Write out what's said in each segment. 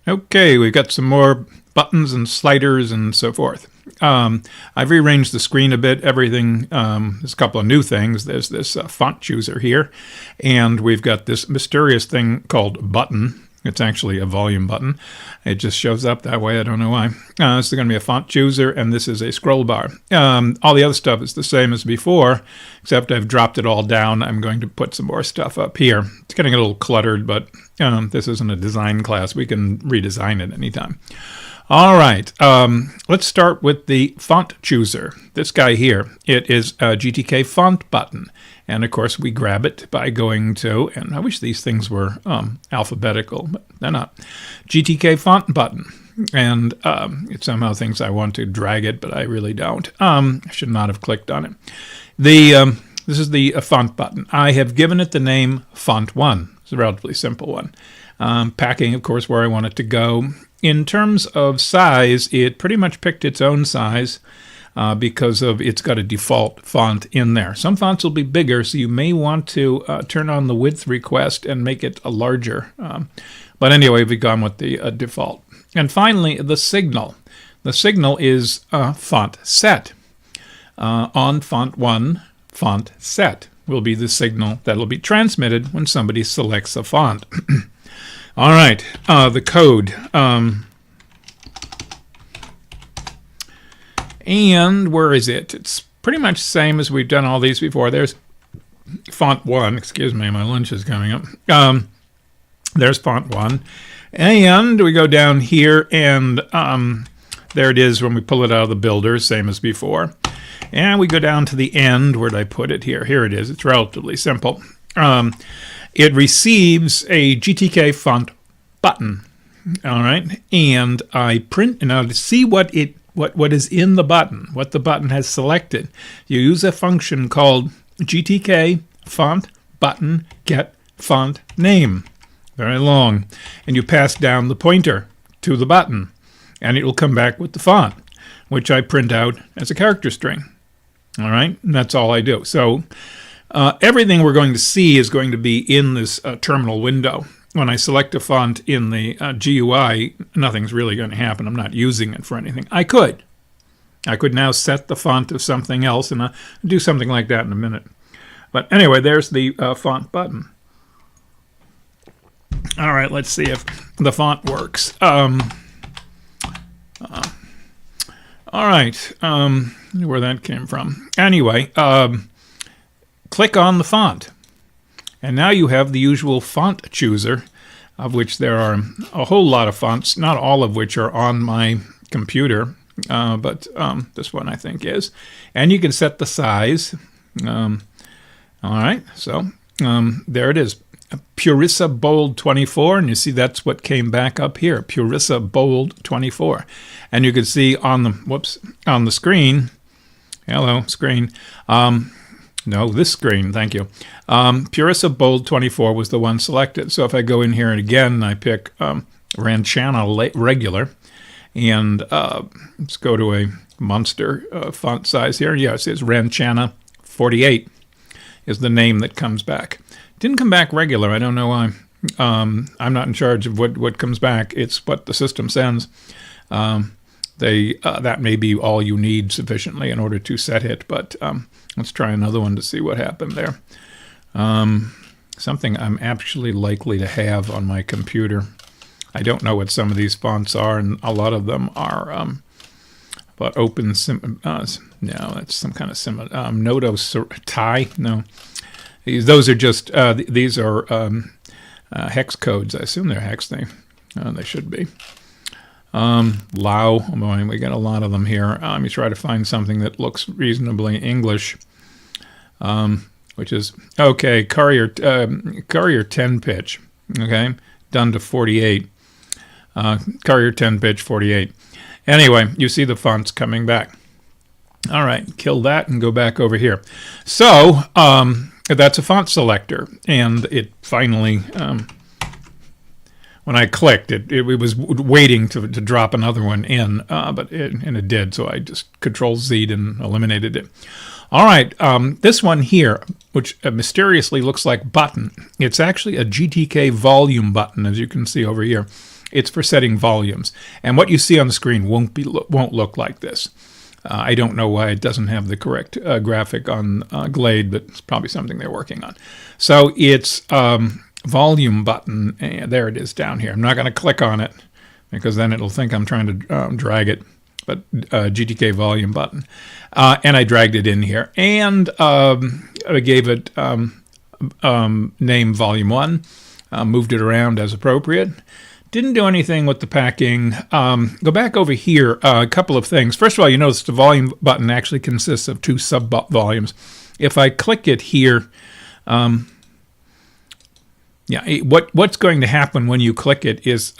Okay, we've got some more buttons and sliders and so forth. I've rearranged the screen a bit. Everything, there's a couple of new things. There's this font chooser here, and we've got this mysterious thing called button. It's actually a volume button. It just shows up that way. I don't know why. This is going to be a font chooser, and this is a scroll bar. All the other stuff is the same as before, except I've dropped it all down. I'm going to put some more stuff up here. It's getting a little cluttered, but this isn't a design class. We can redesign it anytime. All right, let's start with the font chooser. This guy here, it is a GTK font button. And of course, we grab it by going to, and I wish these things were alphabetical, but they're not. GTK font button. And it somehow thinks I want to drag it, but I really don't. I should not have clicked on it. This is the font button. I have given it the name Font 1. It's a relatively simple one. Packing, of course, where I want it to go. In terms of size, it pretty much picked its own size. Because it's got a default font in there. Some fonts will be bigger, so you may want to turn on the width request and make it larger. But anyway, we've gone with the default. And finally, the signal. The signal is font set. On font 1, font set will be the signal that will be transmitted when somebody selects a font. All right, the code. And where is it? It's pretty much the same as we've done all these before. There's font 1. Excuse me, my lunch is coming up. There's font 1. And we go down here, and there it is when we pull it out of the builder, same as before. And we go down to the end. Where did I put it here? Here it is. It's relatively simple. It receives a GTK font button. All right. And I print, now to see what is in the button, what the button has selected, you use a function called GTK font button get font name. Very long. And you pass down the pointer to the button, and it will come back with the font, which I print out as a character string. All right, and that's all I do. So everything we're going to see is going to be in this terminal window. When I select a font in the GUI, nothing's really going to happen. I'm not using it for anything. I could now set the font of something else, and I'll do something like that in a minute. But anyway, there's the font button. All right, let's see if the font works. All right, where that came from. Anyway, click on the font. And now you have the usual font chooser, of which there are a whole lot of fonts, not all of which are on my computer, but this one I think is. And you can set the size. All right, so there it is. Purissa Bold 24, and you see that's what came back up here, Purissa Bold 24. And you can see on the screen, hello, screen, no, this screen, thank you. Purissa Bold 24 was the one selected. So if I go in here and again, I pick Rancana Regular, and let's go to a monster font size here. Yeah, it says Rancana 48 is the name that comes back. Didn't come back regular. I don't know why. I'm not in charge of what comes back. It's what the system sends. That may be all you need sufficiently in order to set it, but let's try another one to see what happened there. Something I'm actually likely to have on my computer. I don't know what some of these fonts are, and a lot of them are but open. No, that's some kind of Noto Thai. No, those are just these are hex codes. I assume they're hex. They should be. Lao, we got a lot of them here. Let me try to find something that looks reasonably English, which is, okay, Courier 10 pitch, okay, done to 48. Courier 10 pitch 48. Anyway, you see the fonts coming back. All right, kill that and go back over here. So that's a font selector, and it finally... when I clicked, it was waiting to drop another one in, but it did, so I just Control-Z'd and eliminated it. All right, this one here, which mysteriously looks like button, it's actually a GTK volume button, as you can see over here. It's for setting volumes. And what you see on the screen won't look like this. I don't know why it doesn't have the correct graphic on Glade, but it's probably something they're working on. So it's volume button, and there it is down here. I'm not going to click on it because then it'll think I'm trying to drag it, but GTK volume button. And I dragged it in here, and I gave it name volume 1, moved it around as appropriate. Didn't do anything with the packing. Go back over here, a couple of things. First of all, you notice the volume button actually consists of 2 sub-volumes. If I click it here, what's going to happen when you click it is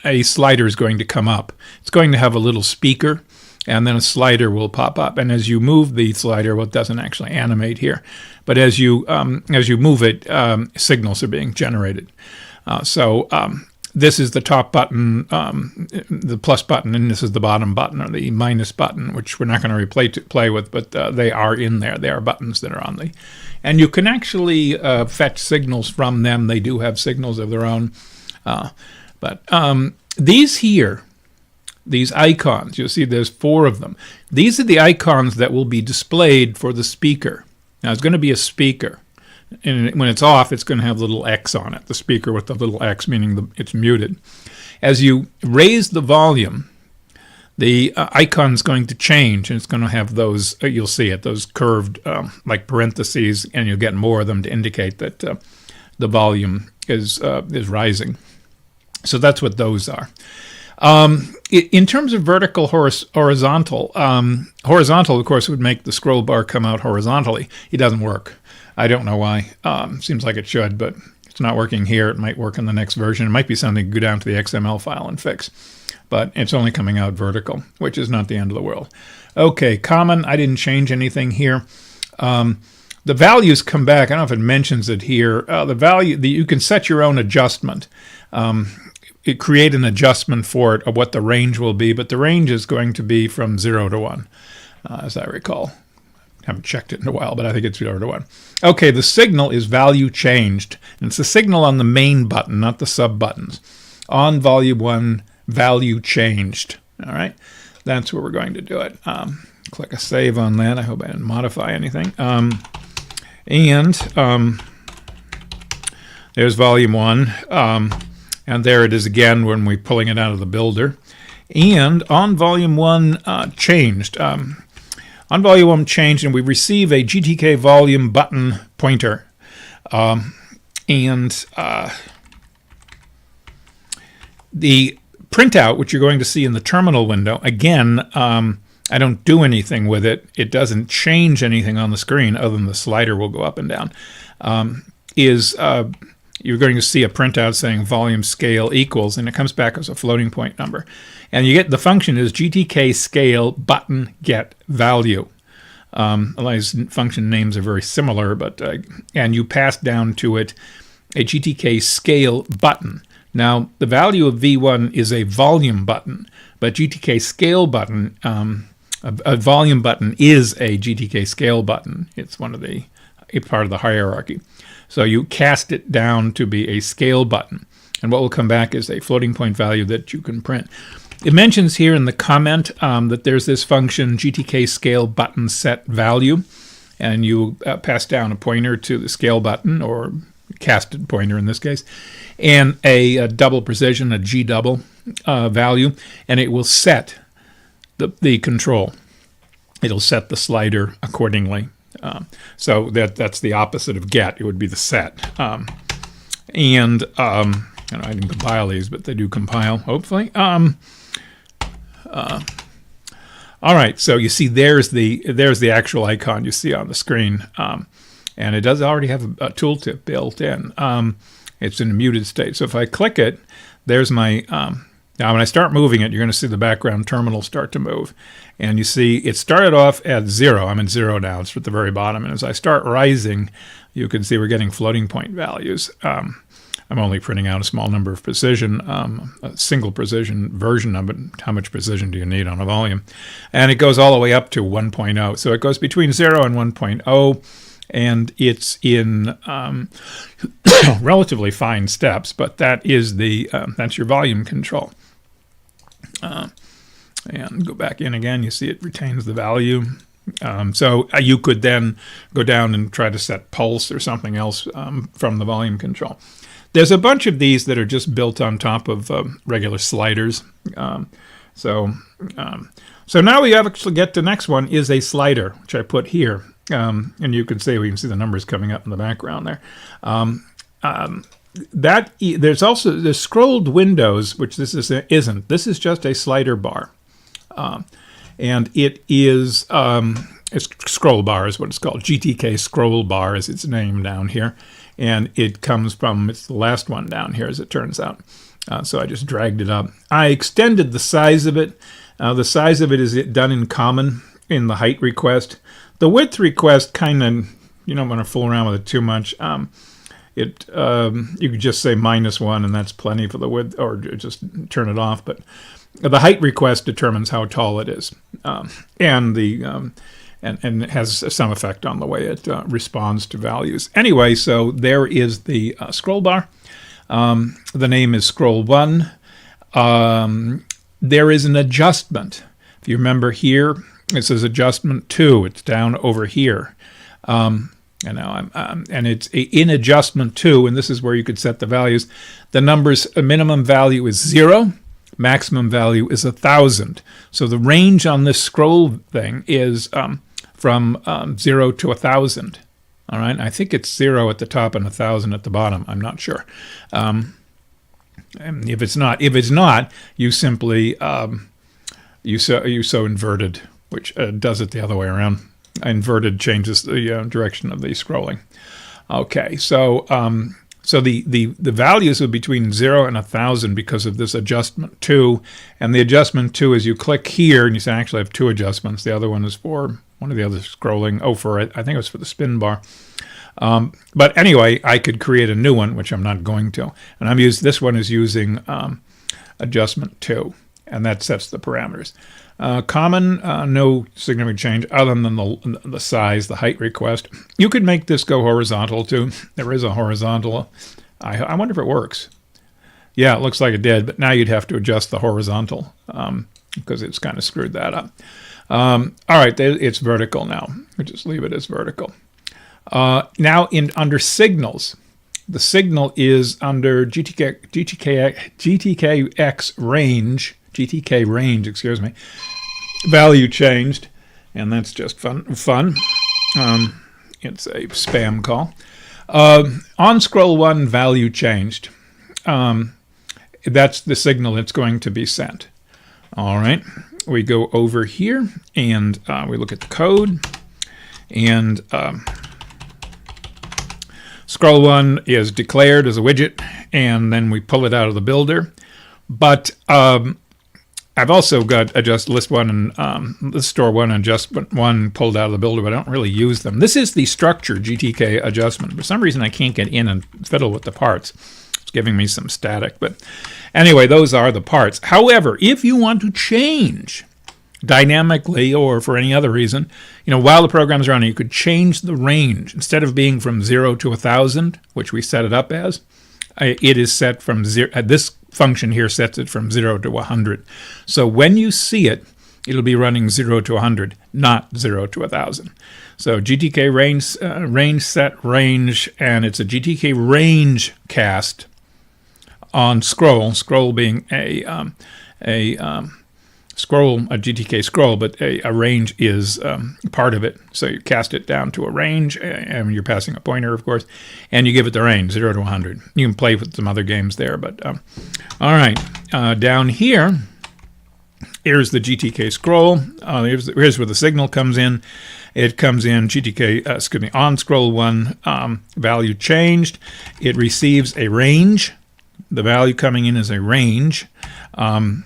a slider is going to come up. It's going to have a little speaker, and then a slider will pop up. And as you move the slider, well, it doesn't actually animate here, but as you move it, signals are being generated. This is the top button, the plus button, and this is the bottom button, or the minus button, which we're not going to play with, but they are in there. They are buttons that are on the... And you can actually fetch signals from them. They do have signals of their own. These here, these icons, you'll see there's 4 of them. These are the icons that will be displayed for the speaker. Now, it's going to be a speaker. And when it's off, it's going to have a little X on it, the speaker with the little X, meaning it's muted. As you raise the volume, the icon's going to change, and it's going to have those, you'll see it, those curved like parentheses, and you'll get more of them to indicate that the volume is rising. So that's what those are. In terms of vertical, horizontal, horizontal, of course, would make the scroll bar come out horizontally. It doesn't work. I don't know why. Seems like it should, but it's not working here. It might work in the next version. It might be something to go down to the XML file and fix. But it's only coming out vertical, which is not the end of the world. Okay, common. I didn't change anything here. The values come back. I don't know if it mentions it here. The value, you can set your own adjustment. Create an adjustment for it of what the range will be, but the range is going to be from 0 to 1, as I recall. Haven't checked it in a while, but I think it's 0 to 1. Okay, the signal is value changed. And it's the signal on the main button, not the sub buttons. On volume 1, value changed. All right, that's where we're going to do it. Click a save on that. I hope I didn't modify anything. There's volume 1. And there it is again when we're pulling it out of the builder. And on volume 1 changed. On volume 1 changed, and we receive a GTK volume button pointer. The printout, which you're going to see in the terminal window, again, I don't do anything with it. It doesn't change anything on the screen other than the slider will go up and down. You're going to see a printout saying volume scale equals, and it comes back as a floating point number. And you get the function is GTK scale button get value. These function names are very similar, but and you pass down to it a GTK scale button. Now, the value of V1 is a volume button, but GTK scale button, a volume button is a GTK scale button. It's part of the hierarchy. So you cast it down to be a scale button. And what will come back is a floating point value that you can print. It mentions here in the comment that there's this function GTK scale button set value. And you pass down a pointer to the scale button, or casted pointer in this case, and a double precision, a G double value, and it will set the control. It'll set the slider accordingly. So that's the opposite of get. It would be the set. I didn't compile these, but they do compile, hopefully. All right, so you see there's the actual icon you see on the screen. And it does already have a tooltip built in. It's in a muted state. So if I click it, there's my... now when I start moving it, you're going to see the background terminal start to move. And you see it started off at 0. I'm at 0 now. It's at the very bottom. And as I start rising, you can see we're getting floating point values. I'm only printing out a small number of precision, a single precision version of it. How much precision do you need on a volume? And it goes all the way up to 1.0. So it goes between 0 and 1.0. and it's in relatively fine steps, but that is that's your volume control. And go back in again, you see it retains the value. So you could then go down and try to set pulse or something else from the volume control. There's a bunch of these that are just built on top of regular sliders. So now we actually get to the next one is a slider, which I put here. And you can see, we can see the numbers coming up in the background there. There's also the scrolled windows, which this isn't. This is just a slider bar. And it is it's scroll bar is what it's called. GTK scroll bar is its name down here. And it comes from, it's the last one down here as it turns out. So I just dragged it up. I extended the size of it. The size of it is done in common in the height request. The width request kind of, you don't want to fool around with it too much. You could just say -1 and that's plenty for the width, or just turn it off. But the height request determines how tall it is, and it has some effect on the way it responds to values. Anyway, so there is the scroll bar. The name is scroll1. There is an adjustment. If you remember here, it says adjustment 2. It's down over here. And it's in adjustment 2, and this is where you could set the values. The number's minimum value is 0. Maximum value is 1,000. So the range on this scroll thing is from 0 to 1,000. All right, I think it's 0 at the top and 1,000 at the bottom. I'm not sure. And if it's not, you simply you so inverted, which does it the other way around. Inverted changes the direction of the scrolling. Okay, so the values are between 0 and 1,000 because of this adjustment 2, and the adjustment 2 is you click here and you say, actually I have 2 adjustments. The other one is for one of the other scrolling. I think it was for the spin bar. But anyway, I could create a new one, which I'm not going to, and this one is using adjustment 2, and that sets the parameters. Common, no significant change other than the size, the height request. You could make this go horizontal too. There is a horizontal. I wonder if it works. Yeah, it looks like it did, but now you'd have to adjust the horizontal because it's kind of screwed that up. All right, it's vertical now. We'll just leave it as vertical. Now under signals, the signal is under GTKX range. GTK range, excuse me, value changed, and that's just fun. It's a spam call. On scroll1, value changed. That's the signal that's going to be sent. All right, we go over here and we look at the code, and scroll1 is declared as a widget, and then we pull it out of the builder. But I've also got list 1 and list store 1 and adjustment 1 pulled out of the builder, but I don't really use them. This is the structure GTK adjustment. For some reason, I can't get in and fiddle with the parts. It's giving me some static. But anyway, those are the parts. However, if you want to change dynamically or for any other reason, while the program's running, you could change the range. Instead of being from 0 to 1,000, which we set it up as, it is set from 0. This function here sets it from 0 to 100. So when you see it, it'll be running 0 to 100, not 0 to 1,000. So GTK range set range, and it's a GTK range cast on scroll. Scroll being a GTK scroll, but a range is part of it. So you cast it down to a range, and you're passing a pointer, of course, and you give it the range, 0 to 100. You can play with some other games there, but all right. Down here, here's the GTK scroll. Here's where the signal comes in. It comes in GTK, on scroll1, value changed. It receives a range. The value coming in is a range. What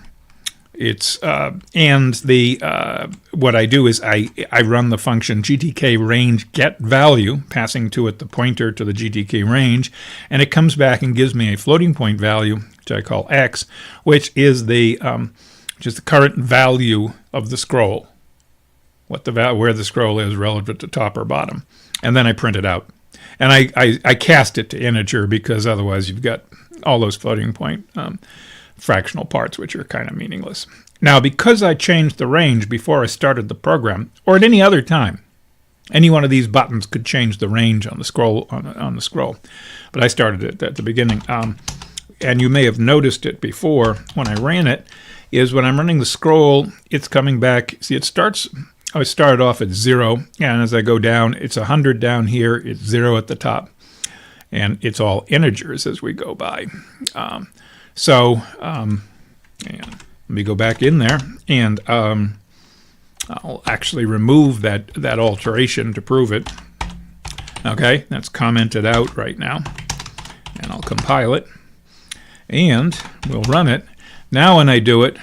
I do is I run the function GTK range get value, passing to it the pointer to the GTK range, and it comes back and gives me a floating point value, which I call X, which is the current value of the scroll. what the where the scroll is relative to top or bottom, and then I print it out. And I cast it to integer because otherwise you've got all those floating point fractional parts, which are kind of meaningless. Now, because I changed the range before I started the program, or at any other time, any one of these buttons could change the range on the scroll. On the scroll, but I started it at the beginning, and you may have noticed it before when I ran it. Is when I'm running the scroll, it's coming back. See, it starts. I started off at 0, and as I go down, it's 100 down here. It's 0 at the top, and it's all integers as we go by. And let me go back in there, and I'll actually remove that alteration to prove it. Okay, that's commented out right now, and I'll compile it, and we'll run it. Now when I do it,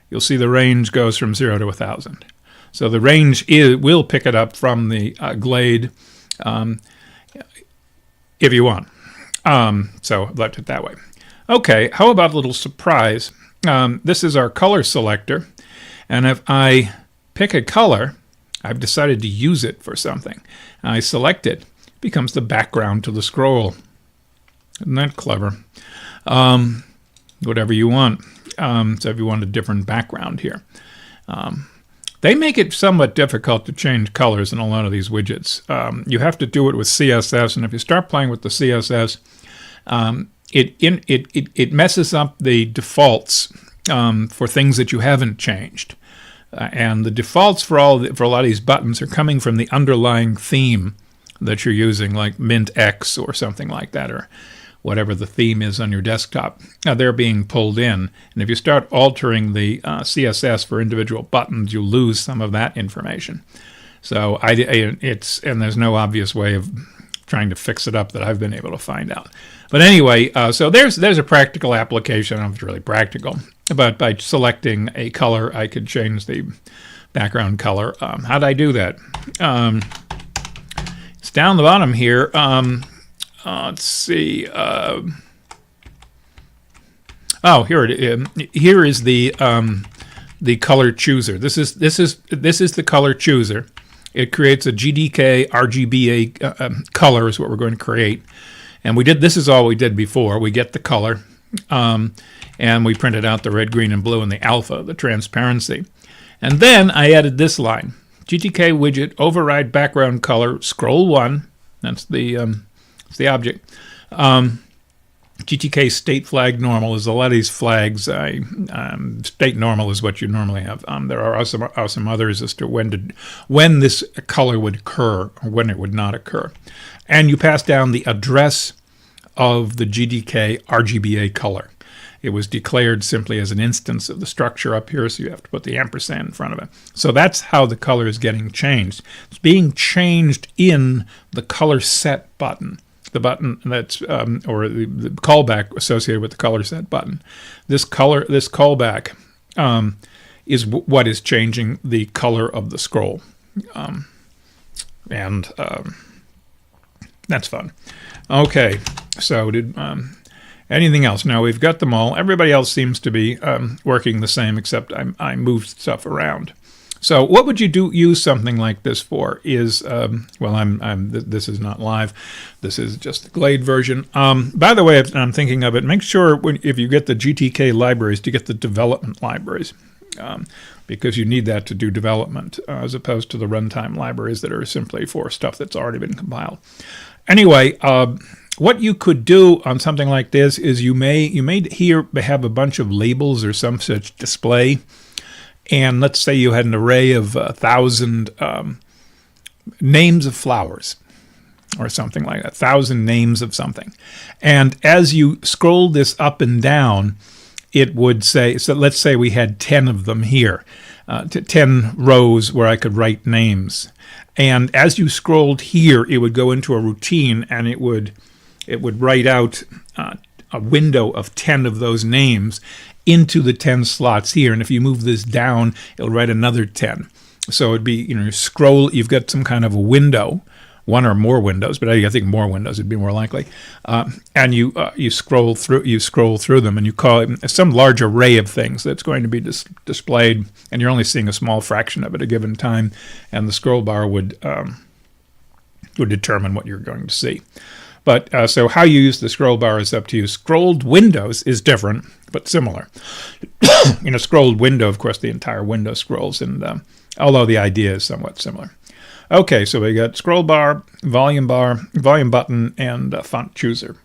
you'll see the range goes from 0 to 1,000. So the range will pick it up from the Glade if you want. So I've left it that way. Okay, how about a little surprise? This is our color selector, and if I pick a color, I've decided to use it for something. I select it. It becomes the background to the scroll. Isn't that clever? Whatever you want. So if you want a different background here. They make it somewhat difficult to change colors in a lot of these widgets. You have to do it with CSS, and if you start playing with the CSS, it messes up the defaults for things that you haven't changed. And the defaults for a lot of these buttons are coming from the underlying theme that you're using, like Mint X or something like that, or whatever the theme is on your desktop. They're being pulled in, and if you start altering the CSS for individual buttons, you lose some of that information. So and there's no obvious way of trying to fix it up that I've been able to find out. But anyway, so there's a practical application. I don't know if it's really practical, but by selecting a color, I could change the background color. How'd I do that? It's down the bottom here. Let's see. Here it is. Here is the color chooser. This is the color chooser. It creates a GDK RGBA color is what we're going to create, and we did. This is all we did before. We get the color, and we printed out the red, green, and blue in the alpha, the transparency, and then I added this line: GTK widget override background color scroll 1. That's the object. GTK state flag normal is a lot of these flags. State normal is what you normally have. There are some others as to when this color would occur or when it would not occur. And you pass down the address of the GTK RGBA color. It was declared simply as an instance of the structure up here, so you have to put the ampersand in front of it. So that's how the color is getting changed. It's being changed in the color set button. The button that's or the callback associated with the color set button. This callback is what is changing the color of the scroll, and that's fun. Okay, so did anything else? Now we've got them all. Everybody else seems to be working the same, except I moved stuff around. So what would you use something like this for? Is this is not live. This is just the Glade version. By the way, I'm thinking of it. Make sure if you get the GTK libraries, to get the development libraries, because you need that to do development, as opposed to the runtime libraries that are simply for stuff that's already been compiled. Anyway, what you could do on something like this is you may here have a bunch of labels or some such display. And let's say you had an array of 1,000 names of flowers or something like that, 1,000 names of something. And as you scroll this up and down, it would say, so let's say we had 10 of them here, 10 rows where I could write names. And as you scrolled here, it would go into a routine, and it would write out a window of 10 of those names into the 10 slots here, and if you move this down, it'll write another 10. So it'd be, scroll, you've got some kind of a window one or more windows, but I think more windows would be more likely. And you scroll through them, and you call it some large array of things that's going to be displayed, and you're only seeing a small fraction of it at a given time, and the scroll bar would determine what you're going to see. But so how you use the scroll bar is up to you. Scrolled windows is different, but similar. In a scrolled window, of course, the entire window scrolls, and although the idea is somewhat similar. Okay, so we got scroll bar, volume button, and font chooser.